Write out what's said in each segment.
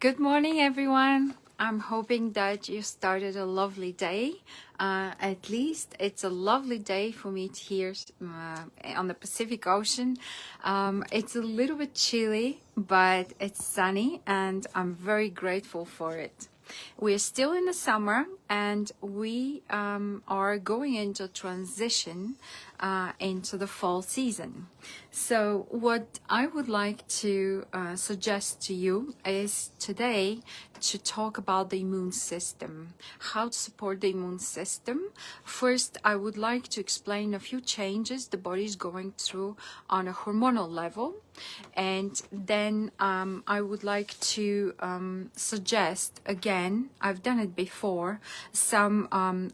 Good morning, everyone. I'm hoping that you started a lovely day. At least it's a lovely day for me here on the Pacific Ocean. It's a little bit chilly, but it's sunny, and I'm very grateful for it. We're still in the summer, and we are going into transition into the fall season. So what I would like to suggest to you is today to talk about the immune system, how to support the immune system. First, I would like to explain a few changes the body is going through on a hormonal level. And then I would like to suggest, again, I've done it before, some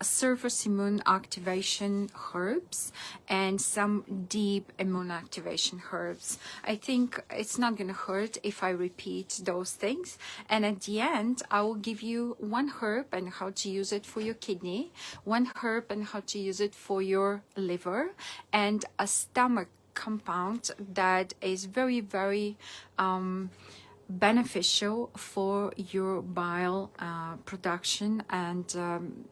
surface immune activation herbs and some deep immune activation herbs. I think it's not going to hurt if I repeat those things. And at the end, I will give you one herb and how to use it for your kidney, one herb and how to use it for your liver, and a stomach compound that is very, very beneficial for your bile production and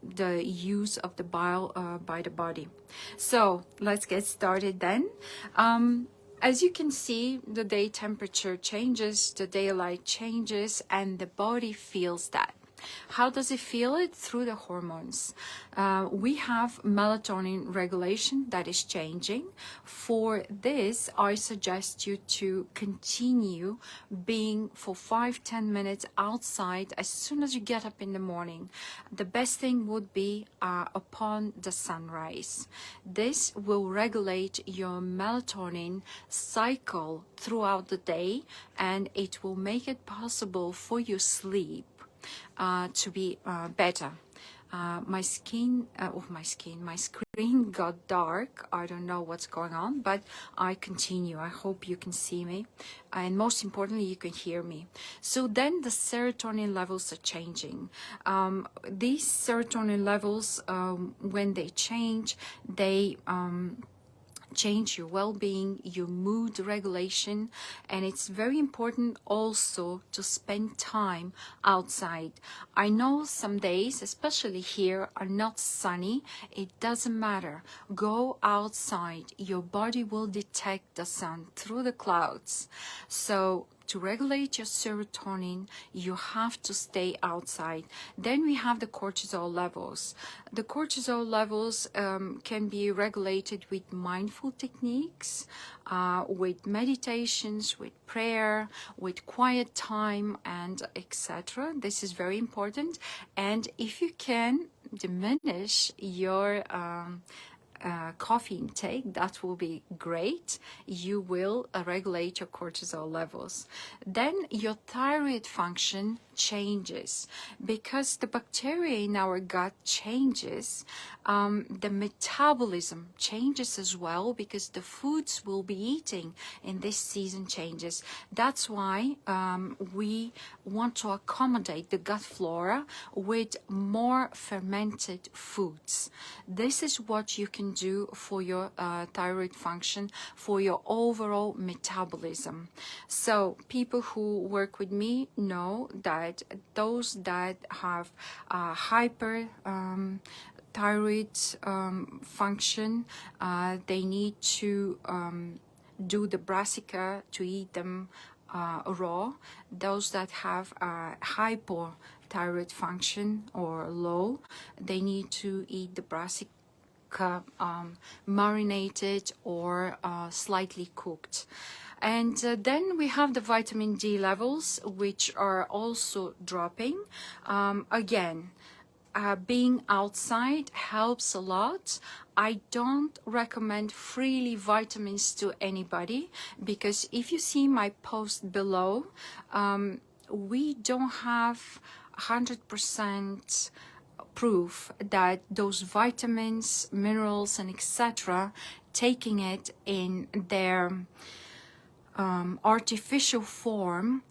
the use of the bile by the body. So let's get started then. As you can see, the day temperature changes, the daylight changes, and the body feels that. How does it feel it? Through the hormones. We have melatonin regulation that is changing. For this, I suggest you to continue being for 5-10 minutes outside as soon as you get up in the morning. The best thing would be upon the sunrise. This will regulate your melatonin cycle throughout the day, and it will make it possible for your sleep to be better. My screen got dark. I don't know what's going on, but I continue. I hope you can see me, and most importantly, you can hear me. So then the serotonin levels are changing. These serotonin levels, when they change, they change your well-being, your mood regulation, and it's very important also to spend time outside. I know some days, especially here, are not sunny. It doesn't matter. Go outside. Your body will detect the sun through the clouds. So to regulate your serotonin, you have to stay outside. Then we have the cortisol levels. The cortisol levels can be regulated with mindful techniques, with meditations, with prayer, with quiet time, and etc. This is very important. And if you can diminish your coffee intake, that will be great. You will regulate your cortisol levels. Then your thyroid function changes because the bacteria in our gut changes. The metabolism changes as well because the foods we'll be eating in this season changes. That's why we want to accommodate the gut flora with more fermented foods. This is what you can do for your thyroid function, for your overall metabolism. So people who work with me know that those that have hyper thyroid function, they need to do the brassica, to eat them raw. Those that have hypothyroid function or low, they need to eat the brassica marinated or slightly cooked. And then we have the vitamin D levels, which are also dropping. Again, being outside helps a lot. I don't recommend freely vitamins to anybody because if you see my post below, we don't have 100% proof that those vitamins, minerals, and etc., taking it in their artificial form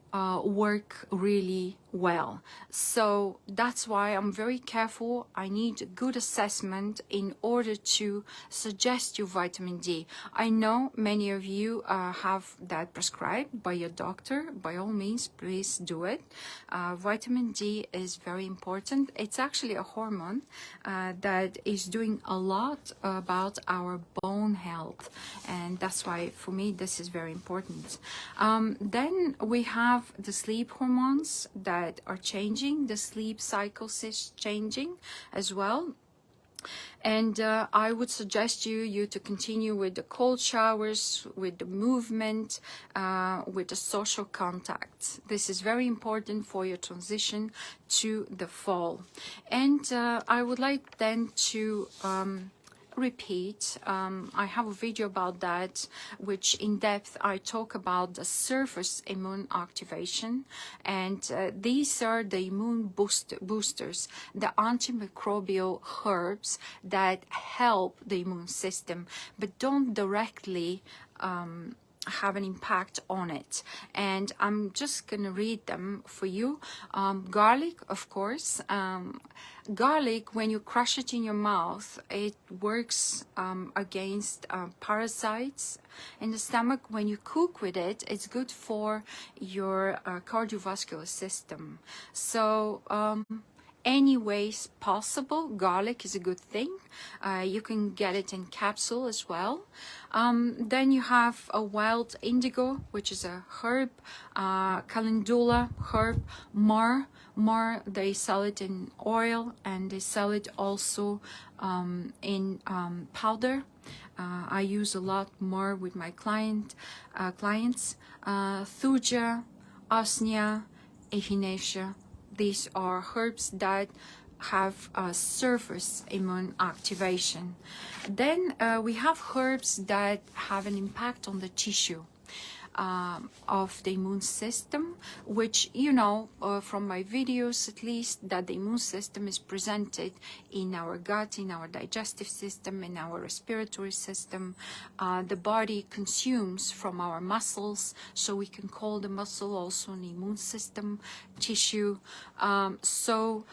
work really well. So that's why I'm very careful. I need a good assessment in order to suggest you vitamin D. I know many of you have that prescribed by your doctor. By all means, please do it. Vitamin D is very important. It's actually a hormone that is doing a lot about our bone health, and that's why for me this is very important. Then we have the sleep hormones that are changing. The sleep cycles is changing as well. And I would suggest you to continue with the cold showers, with the movement, with the social contact. This is very important for your transition to the fall. And I would like then to repeat. I have a video about that, which in depth I talk about the surface immune activation, and these are the immune boosters, the antimicrobial herbs that help the immune system, but don't directly have an impact on it. And I'm just gonna read them for you. Garlic, of course. Garlic, when you crush it in your mouth, it works against parasites in the stomach. When you cook with it, it's good for your cardiovascular system. So any ways possible, garlic is a good thing. You can get it in capsule as well. Then you have a wild indigo, which is a herb, calendula herb, myrrh, they sell it in oil, and they sell it also in powder. I use a lot more with my clients. Thuja, osmia, echinacea. These are herbs that have a surface immune activation. Then we have herbs that have an impact on the tissue of the immune system, which you know from my videos at least, that the immune system is presented in our gut, in our digestive system, in our respiratory system. The body consumes from our muscles, so we can call the muscle also an immune system tissue. So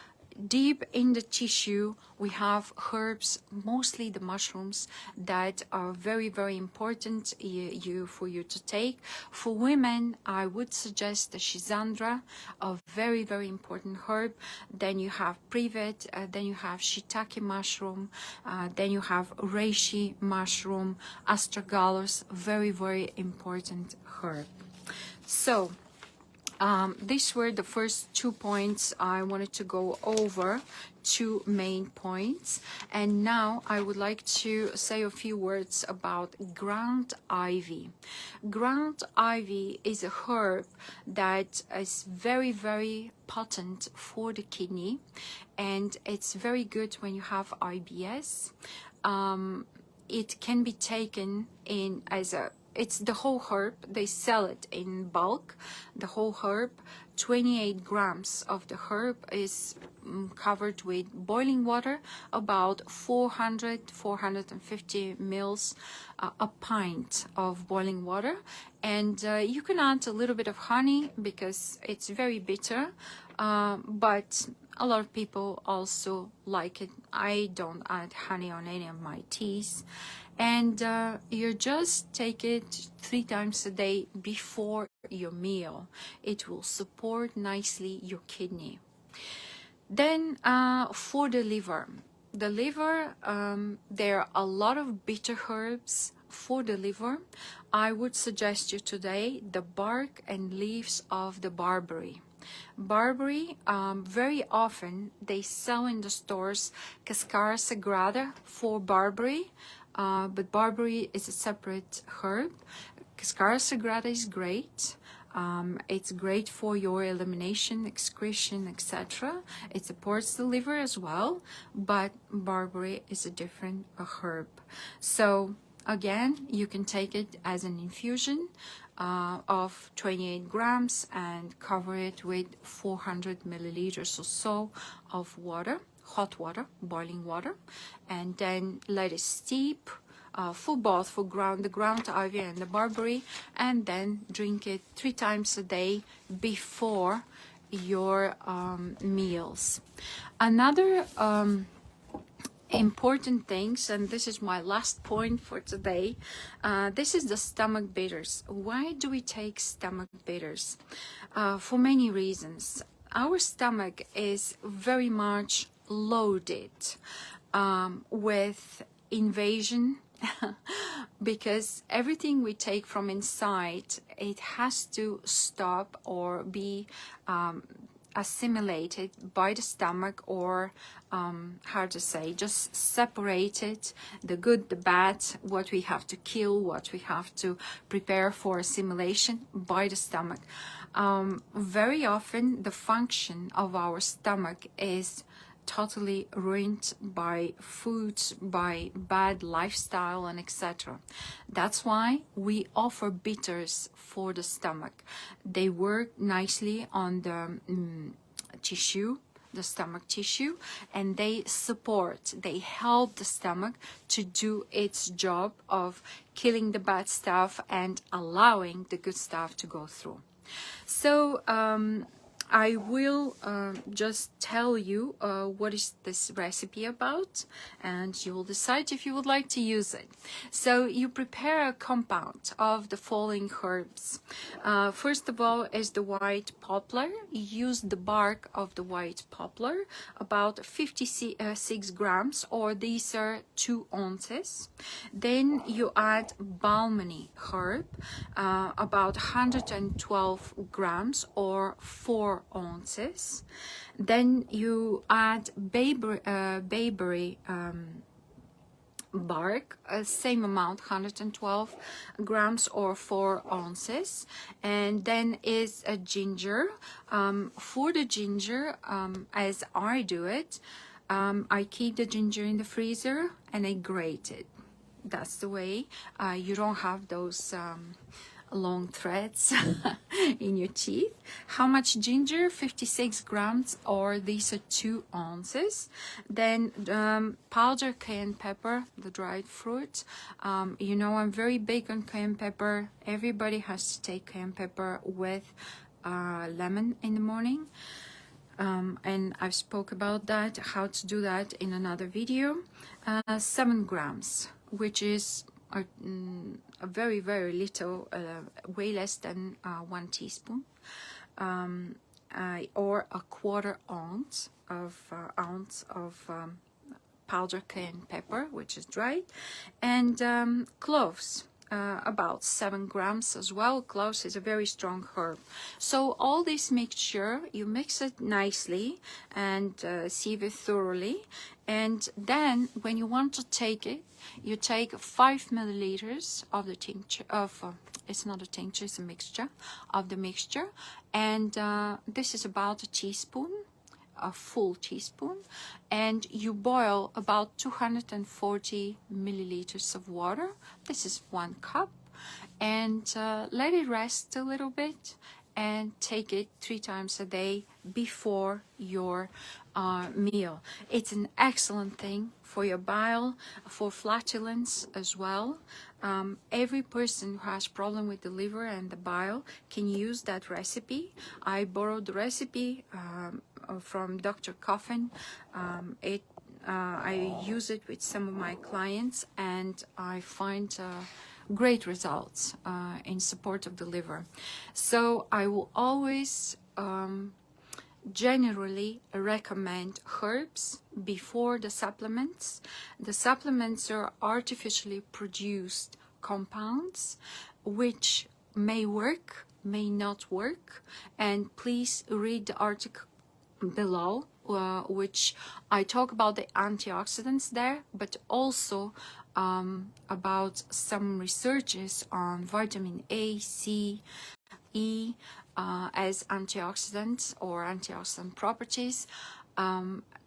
deep in the tissue we have herbs, mostly the mushrooms, that are very, very important for you to take. For women, I would suggest the Schisandra, a very, very important herb. Then you have privet, then you have shiitake mushroom, then you have reishi mushroom, astragalus, very, very important herb. So these were the first 2 points I wanted to go over, 2 main points. And now I would like to say a few words about ground ivy. Ground ivy is a herb that is very, very potent for the kidney, and it's very good when you have IBS. It can be taken in as a it's the whole herb. They sell it in bulk, the whole herb. 28 grams of the herb is covered with boiling water, about 450 mils, a pint of boiling water. And you can add a little bit of honey because it's very bitter, but a lot of people also like it. I don't add honey on any of my teas. And you just take it 3 times a day before your meal. It will support nicely your kidney. Then for the liver, there are a lot of bitter herbs for the liver. I would suggest you today the bark and leaves of the barberry. Barberry, very often they sell in the stores Cascara Sagrada for barberry. But barberry is a separate herb. Cascara Sagrada is great. It's great for your elimination, excretion, etc. It supports the liver as well, but barberry is a different herb. So again, you can take it as an infusion of 28 grams and cover it with 400 milliliters or so of water, hot water, boiling water, and then let it steep for both, for the ground ivy and the barberry, and then drink it 3 times a day before your meals. Another important things, and this is my last point for today, this is the stomach bitters. Why do we take stomach bitters? For many reasons. Our stomach is very much loaded with invasion because everything we take from inside, it has to stop or be assimilated by the stomach, or how to say, just separated, the good, the bad, what we have to kill, what we have to prepare for assimilation by the stomach. Very often the function of our stomach is totally ruined by foods, by bad lifestyle, and etc. That's why we offer bitters for the stomach. They work nicely on the tissue, the stomach tissue, and they support, they help the stomach to do its job of killing the bad stuff and allowing the good stuff to go through. So I will just tell you what is this recipe about, and you will decide if you would like to use it. So you prepare a compound of the following herbs. First of all is the white poplar. Use the bark of the white poplar, about 56 grams, or these are 2 ounces. Then you add balmony herb, about 112 grams, or 4 ounces. Then you add bayberry bark, same amount, 112 grams or 4 ounces. And then is a ginger. For the ginger, as I do it, I keep the ginger in the freezer and I grate it. That's the way you don't have those long threads in your teeth. How much ginger? 56 grams, or these are 2 ounces. Then powdered cayenne pepper, the dried fruit. You know, I'm very big on cayenne pepper. Everybody has to take cayenne pepper with lemon in the morning. And I've spoke about that, how to do that in another video. 7 grams, which is a very, very little, way less than 1 teaspoon, or a quarter ounce of powdered cayenne pepper, which is dried, and cloves. About 7 grams as well. Cloves is a very strong herb. So all this mixture, you mix it nicely and sieve it thoroughly. And then when you want to take it, you take 5 milliliters of the tincture of, it's not a tincture, it's a mixture of the mixture. And this is about a teaspoon, a full teaspoon, and you boil about 240 milliliters of water. This is 1 cup, and let it rest a little bit, and take it 3 times a day before your meal. It's an excellent thing for your bile, for flatulence as well. Every person who has problem with the liver and the bile can use that recipe. I borrowed the recipe from Dr. Coffin. I use it with some of my clients, and I find great results in support of the liver. So I will always generally recommend herbs before the supplements. The supplements are artificially produced compounds which may work, may not work, and please read the article below, which I talk about the antioxidants there, but also about some researches on vitamin A, C, E as antioxidants or antioxidant properties,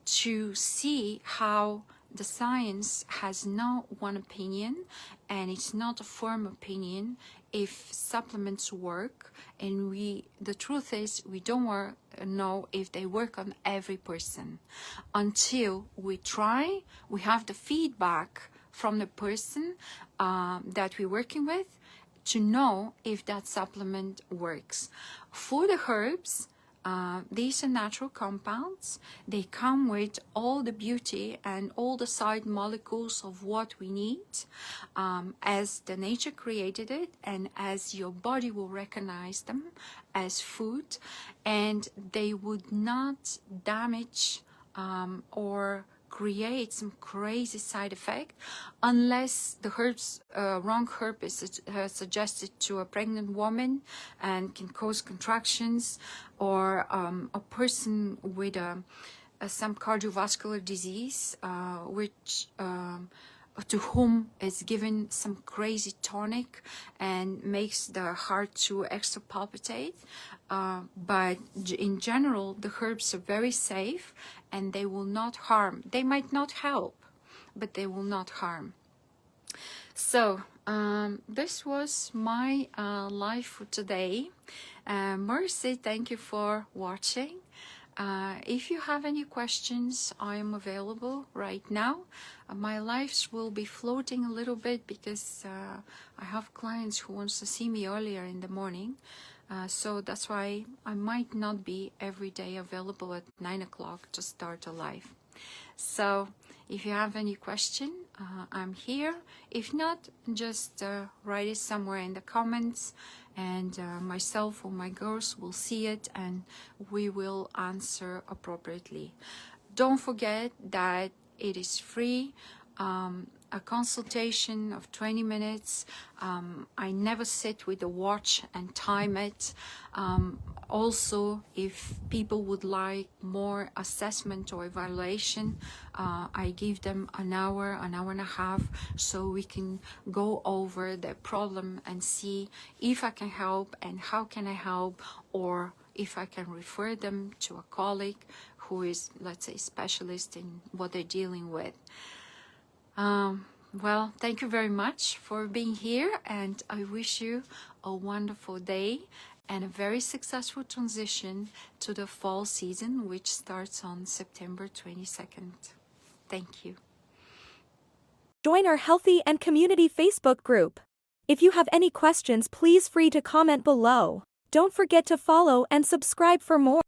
to see how the science has no one opinion, and it's not a firm opinion if supplements work. And the truth is, we don't know if they work on every person until we try. We have the feedback from the person that we're working with to know if that supplement works. For the herbs, These are natural compounds. They come with all the beauty and all the side molecules of what we need, as the nature created it, and as your body will recognize them as food, and they would not damage or create some crazy side effect unless the wrong herb is suggested to a pregnant woman and can cause contractions, or a person with some cardiovascular disease, which to whom is given some crazy tonic and makes the heart to extra palpitate. But in general, the herbs are very safe and they will not harm. They might not help, but they will not harm. So this was my life for today. Mercy, thank you for watching. If you have any questions, I am available right now. My lives will be floating a little bit because I have clients who wants to see me earlier in the morning. So that's why I might not be every day available at 9 o'clock to start a live. So if you have any question, I'm here. If not, just write it somewhere in the comments, and myself or my girls will see it and we will answer appropriately. Don't forget that it is free. A consultation of 20 minutes. I never sit with a watch and time it. Also, if people would like more assessment or evaluation, I give them an hour and a half, so we can go over the problem and see if I can help and how can I help, or if I can refer them to a colleague who is, let's say, specialist in what they're dealing with. Well, thank you very much for being here, and I wish you a wonderful day and a very successful transition to the fall season, which starts on September 22nd. Thank you. Join our Healthy and Community Facebook group. If you have any questions, please free to comment below. Don't forget to follow and subscribe for more.